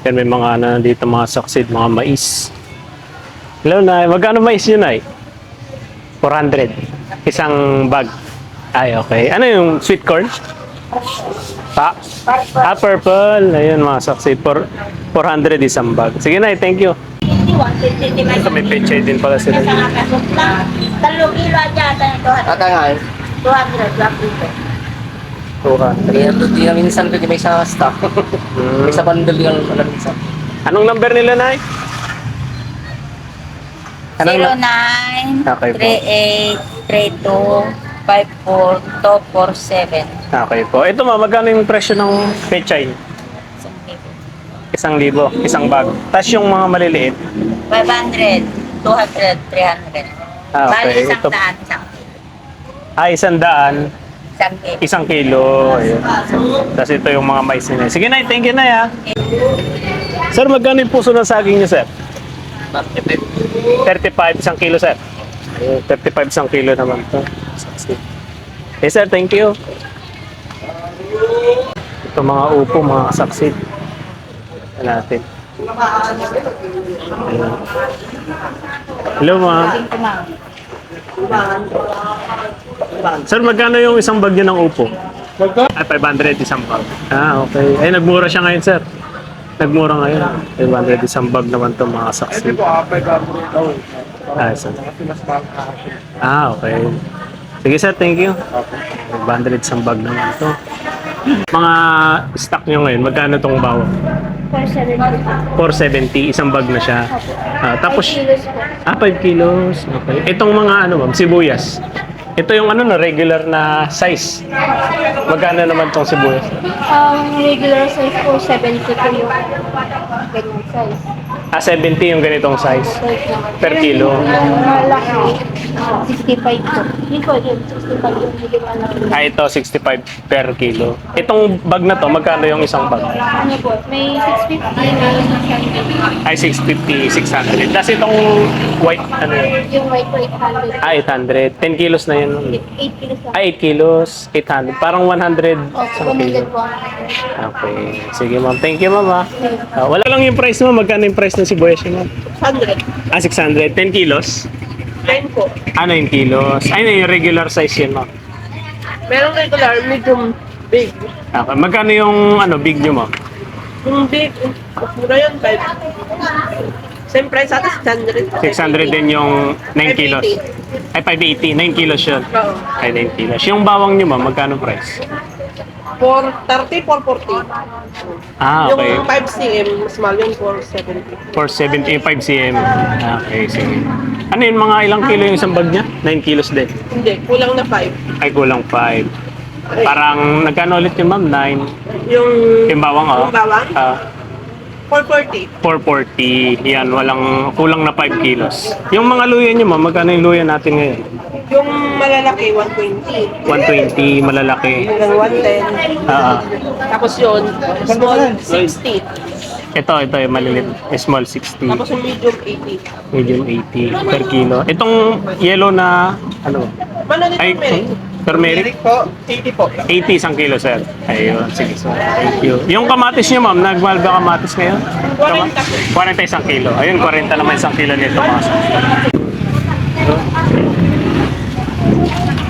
Yan may mga ano dito, mga saksid, mga mais. Hello, Nay. Magkano mais yun, Nay? 400. Isang bag. Ay, okay. Ano yung sweet corn? Pa? Purple. Ayun, mga saksid. 400 isang bag. Sige, Nay. Thank you. Ito may pechay din pala sila. 3 kilo aja ata Ata nga eh. 200 lang dito. 200. Di na minsan ko may isang stock. May isa bundle yung alam minsan. Anong number nila, Nay? Anong na- 09 Okay po. 38 32 54 247. Okay po. Ito ma, magkano yung presyo ng pechay? 1,000. Isang bag. Tapos yung mga maliliit. 500, 200, 300. Ah, okay. Bali isang Ito- daan, isang Ay, 100. isang kilo. 1 kilo. Ayun. Tapos ito yung mga mais nila. Sige, Nay. Thank you, Nay, ha. Sir, magkano yung puso ng saging niyo, sir? 35 isang kilo, sir. Ayun, 35 isang kilo naman to. Okay, sir. Thank you. Ito mga upo, mga saksid. Natin. Ayun. Hello, ma'am. Sir, magkano yung isang bag niyo ng upo? Ay, 500 isang bag. Ah, okay. Ay, nagmura siya ngayon, sir. Nagmura ngayon. 500 isang bag naman to, mga saksi. Ah, sir. Ah, okay. Sige, sir. Thank you. 500 isang bag naman to. Mga stock nyo ngayon, magkano tong bawang? 470, isang bag na siya. Ah, tapos, 5 kilos. Okay. Itong mga ano, ma'am, sibuyas. Ito yung ano na regular na size. Magkano naman tong sibuyas? Regular size po, 70 po yung ganyan size. 70 yung ganitong size. Per kilo. Yung malaki, 65 po. Yun po, yun, 65 yung hindi malaki. Ito 65 per kilo. Itong bag na to, magkano yung isang bag? Ano po, may 650, may 600. Ay, 650, 600. Tapos itong white, ano yun? Yung white po, 800. 800. 10 kilos na yun. 8 kilos lang. 8 kilos, 800. Parang 100 Opo, isang kilo. 100 po. Okay. Sige, ma'am. Thank you, ma'am. Wala lang yung price mo. Magkano yung price ng sibuyas niyo, ma'am? 100. 600. 10 kilos? 9 po. Ano yung kilos? Ay, yung regular size yun, ma'am. Merong regular, medium, big. Okay. Magkano yung ano, big nyo, ma'am? Yung big, mura yun, 5. Same price ata, 600. 600 din yung 9 kilos. 580. Ay, 580. 9 kilos yun. Oo. Ay, 9 kilos. Yung bawang nyo, ma'am, magkano price? 430, 440. Ah, Yung okay. 5 cm, mas mahal yung 470. 475 cm. Okay, sige. Ano yun, mga ilang kilo yung isang bag niya? 9 kilos din. Hindi, kulang na 5. Ay, kulang 5. Parang, nagkano ulit yung ma'am? 9. Yung Yung bawang, oh. Yung bawang? 440. 440. Yan, kulang na 5 kilos. Yung mga luya nyo, ma'am, magkano yung luya natin ngayon? Yung malalaki, 120. 120, malalaki. Hanggang 110. Ah, Tapos yun, small, 60. ito yung malilit. Small 60. Tapos yung medium, 80. Medium 80 per kilo. Itong yellow na, ano? Mananit Ay, yung meron. turmeric? po, 80 po. 80 isang kilo, sir. Ayun, sige, sir. Thank you. Yung kamatis niyo, ma'am, nagmahal ba kamatis ngayon? 40 isang kilo. Ayun, 40 naman isang kilo nito, mga sir.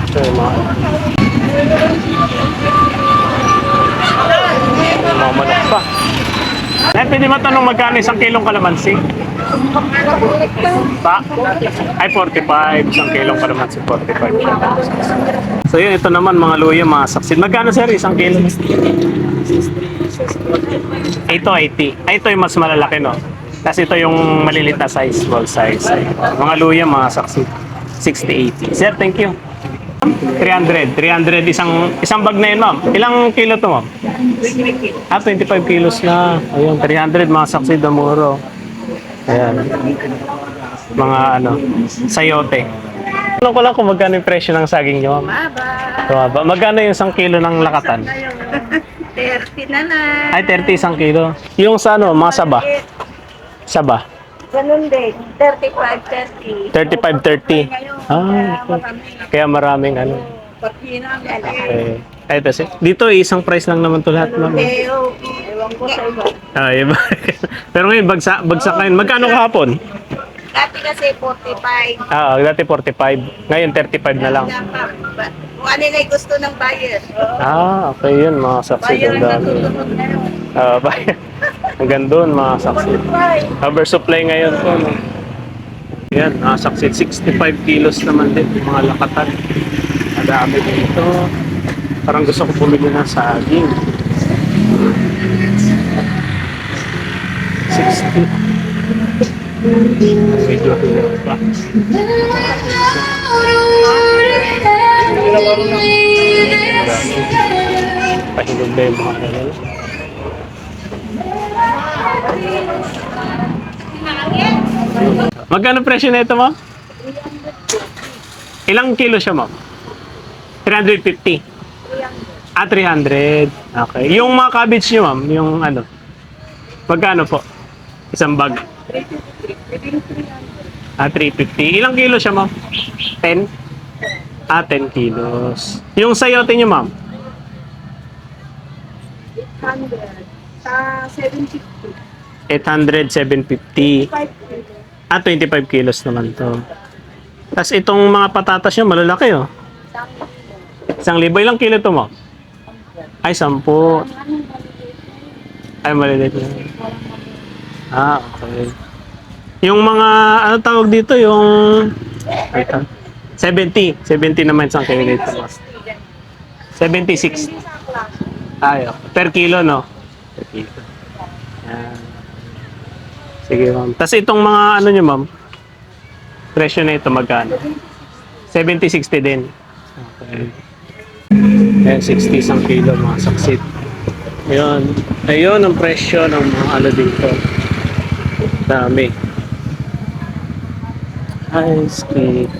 Ito yung mga... Mga manok pa. Ay, pwede matanong magkano isang kilong kalamansi? Pa? Ay, 45. Isang kilong kalamansi, 45 siya. So yun, ito naman mga luya, mga saksid. Magkano, sir, isang kilo? Ito, 80. Ay, ito yung mas malalaki, no? Tapos ito yung malilit na size, small size. Mga luya, mga saksid. 60, 80. Sir, thank you. 300 isang bag na yun, ma'am. Ilang kilo to, ma'am? 25 kilos na. Ayun, 300 mga saksid na muro. Ayan. Mga ano, sayote. Alam ko lang kung magkano yung presyo ng saging nyo, ma'am. Tumaba. Magkano yung isang kilo ng lakatan? 30 na na. Ay, 30 isang kilo. Yung sa ano, mga saba. Saba. Ganun din, 35, 30. 35, 30. Ah, okay. Kaya maraming ano. Pagkina, Okay. Ay, ito, dito isang price lang naman to lahat, ma'am. Ewan ko sa iba. Ah, iba. Pero ngayon, bagsak ngayon. Magkano kahapon? Dati kasi 45. Ah, dati 45. Ngayon, 35 na lang. Kung ano na gusto ng buyer. Ah, okay yun, mga saksi. Buyer Ang ang dami. natutunod ngayon. Ah, bayan. Hanggang doon, mga saksi. Oversupply ngayon po. No? Yan, mga saksi. 65 kilos naman din, mga lakatan. Madami dito. Parang gusto ko bumili ng saging. 60. Medyo hirap pa. Pahinog na yung mga kanila. Magkano presyo na ito, ma'am? Ilang kilo siya, ma'am? 350. Ah, 300. Okay. Yung mga cabbage niyo, ma'am, yung ano? Magkano po? Isang bag? Ah, 350. Ilang kilo siya, ma'am? 10? Ah, 10 kilos. Yung sayote niyo, ma'am? 100. Sa 750. 800, 750. 5 Ah, 25 kilos naman to. Tapos itong mga patatas niyo, malalaki, oh. 1,000. Ilang kilo to, ma'am? Ay, 10. Ay, maliliit na. Ah, okay. Yung mga, ano tawag dito, yung... 70. 70 naman isang kilo dito. 76. Ay, okay. Per kilo, no? Per kilo. Yan. Sige, ma'am. Tapos itong mga, ano nyo, ma'am? Presyo na ito, magkano? 70, 60 din. Okay. Ayan, 60 isang kilo, mga saksit. Ayun. Ayun ang presyo ng mga ano dito. Dami. Ice cream.